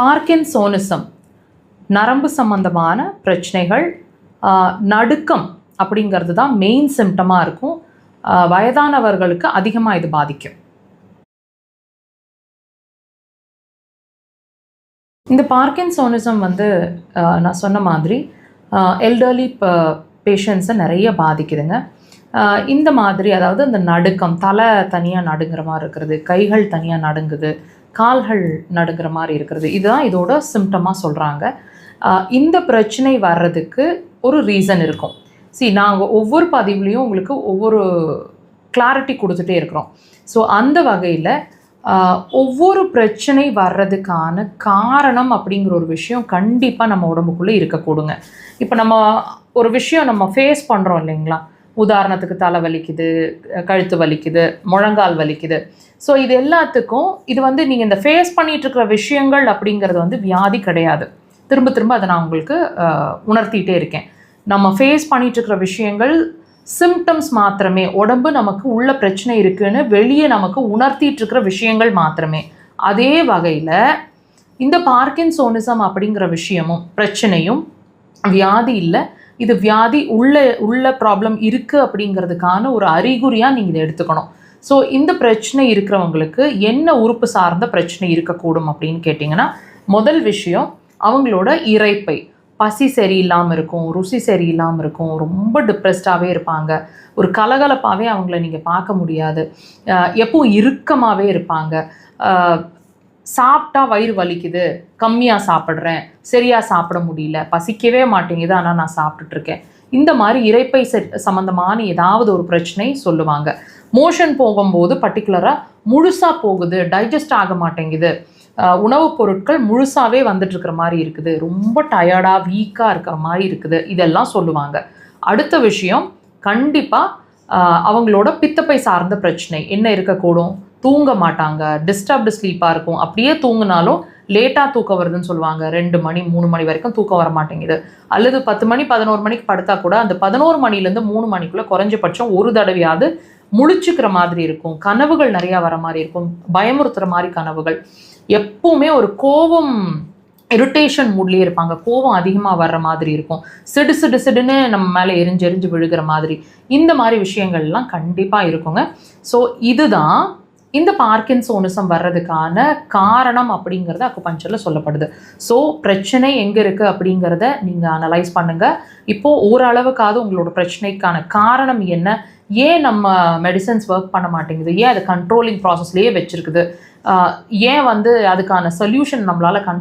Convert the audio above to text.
Parkinsonism நரம்பு சம்பந்தமான பிரச்சனைகள், நடுக்கம் அப்படிங்கிறது தான் மெயின் சிம்டமாக இருக்கும். வயதானவர்களுக்கு அதிகமாக இது பாதிக்கும். இந்த பார்க்கின்சோனிசம் நான் சொன்ன மாதிரி எல்டர்லி பேஷண்ட்ஸை நிறைய பாதிக்குதுங்க. இந்த மாதிரி அதாவது இந்த நடுக்கம், தலை தனியாக நடுங்கிற மாதிரி இருக்கிறது, கைகள் தனியாக நடுங்குது, கால்கள் நடுங்கிற மாதிரி இருக்கிறது, இதுதான் இதோட சிம்டமாக சொல்கிறாங்க. இந்த பிரச்சனை வர்றதுக்கு ஒரு ரீசன் இருக்கும். நாங்கள் ஒவ்வொரு பதிவுலேயும் உங்களுக்கு ஒவ்வொரு கிளாரிட்டி கொடுத்துட்டே இருக்கிறோம். ஸோ அந்த வகையில் ஒவ்வொரு பிரச்சனை வர்றதுக்கான காரணம் அப்படிங்கிற ஒரு விஷயம் கண்டிப்பாக நம்ம உடம்புக்குள்ளே இருக்கக்கூடுங்க. இப்போ நம்ம ஒரு விஷயம் நம்ம ஃபேஸ் பண்ணுறோம் இல்லைங்களா, உதாரணத்துக்கு தலை வலிக்குது, கழுத்து வலிக்குது, முழங்கால் வலிக்குது. ஸோ இது எல்லாத்துக்கும் இது நீங்கள் இந்த ஃபேஸ் பண்ணிகிட்ருக்கிற விஷயங்கள் அப்படிங்கிறது வியாதி கிடையாது. திரும்ப திரும்ப அதை நான் உங்களுக்கு உணர்த்திகிட்டே இருக்கேன். நம்ம ஃபேஸ் பண்ணிகிட்ருக்கிற விஷயங்கள் சிம்டம்ஸ் மாத்திரமே, உடம்பு நமக்கு உள்ள பிரச்சனை இருக்குன்னு வெளியே நமக்கு உணர்த்திகிட்ருக்கிற விஷயங்கள் மாத்திரமே. அதே வகையில் இந்த பார்க்கின்சோனிசம் அப்படிங்கிற விஷயமும் பிரச்சனையும் வியாதி இல்லை. இது வியாதி உள்ள ப்ராப்ளம் இருக்குது அப்படிங்கிறதுக்கான ஒரு அறிகுறியாக நீங்கள் இதை எடுத்துக்கணும். ஸோ இந்த பிரச்சனை இருக்கிறவங்களுக்கு என்ன உறுப்பு சார்ந்த பிரச்சனை இருக்கக்கூடும் அப்படின்னு கேட்டிங்கன்னா, முதல் விஷயம் அவங்களோட இரைப்பை. பசி சரியில்லாமல் இருக்கும், ருசி சரியில்லாமல் இருக்கும், ரொம்ப டிப்ரெஸ்டாகவே இருப்பாங்க, ஒரு கலகலப்பாகவே அவங்கள நீங்கள் பார்க்க முடியாது, எப்பவும் இறுக்கமாகவே இருப்பாங்க, சாப்பிட்டா வயிறு வலிக்குது, கம்மியாக சாப்பிட்றேன், சரியாக சாப்பிட முடியல, பசிக்கவே மாட்டேங்குது ஆனால் நான் சாப்பிட்டுட்ருக்கேன், இந்த மாதிரி இரைப்பை சம்மந்தமான ஏதாவது ஒரு பிரச்சனை சொல்லுவாங்க. மோஷன் போகும்போது பர்டிகுலராக முழுசாக போகுது, டைஜஸ்ட் ஆக மாட்டேங்குது, உணவுப் பொருட்கள் முழுசாகவே வந்துட்டுருக்கிற மாதிரி இருக்குது, ரொம்ப டயர்டாக வீக்காக இருக்கிற மாதிரி இருக்குது, இதெல்லாம் சொல்லுவாங்க. அடுத்த விஷயம் கண்டிப்பாக அவங்களோட பித்தப்பை சார்ந்த பிரச்சனை என்ன இருக்கக்கூடும், தூங்க மாட்டாங்க, டிஸ்டர்ப்டு ஸ்லீப்பாக இருக்கும், அப்படியே தூங்கினாலும் லேட்டாக தூக்கம் வருதுன்னு சொல்லுவாங்க, 2 மணி 3 மணி வரைக்கும் தூக்கம் வர மாட்டேங்குது, அல்லது 10 மணி 11 மணிக்கு படுத்தா கூட அந்த 11 மணிலேருந்து 3 மணிக்குள்ளே குறைஞ்சபட்சம் ஒரு தடவையாவது முழிச்சுக்கிற மாதிரி இருக்கும், கனவுகள் நிறையா வர மாதிரி இருக்கும், பயமுறுத்துகிற மாதிரி கனவுகள், எப்பவுமே ஒரு கோபம் இரிட்டேஷன் மூட்லேயே இருப்பாங்க, கோபம் அதிகமாக வர்ற மாதிரி இருக்கும், சிடுன்னு நம்ம மேலே எரிஞ்சு விழுகிற மாதிரி, இந்த மாதிரி விஷயங்கள்லாம் கண்டிப்பாக இருக்குங்க. ஸோ இதுதான் இந்த பார்க்கின்சோனிசம் வர்றதுக்கான காரணம் அப்படிங்கிறது அக்குபஞ்சரில் சொல்லப்படுது. ஸோ பிரச்சனை எங்கே இருக்குது அப்படிங்கிறத நீங்கள் அனலைஸ் பண்ணுங்கள். இப்போது ஓரளவுக்காவது உங்களோட பிரச்சனைக்கான காரணம் என்ன, ஏன் நம்ம மெடிசன்ஸ் ஒர்க் பண்ண மாட்டேங்குது, ஏன் அது கண்ட்ரோலிங் ப்ராசஸ்லேயே வச்சுருக்குது, ஏன் அதுக்கான சொல்யூஷன் நம்மளால்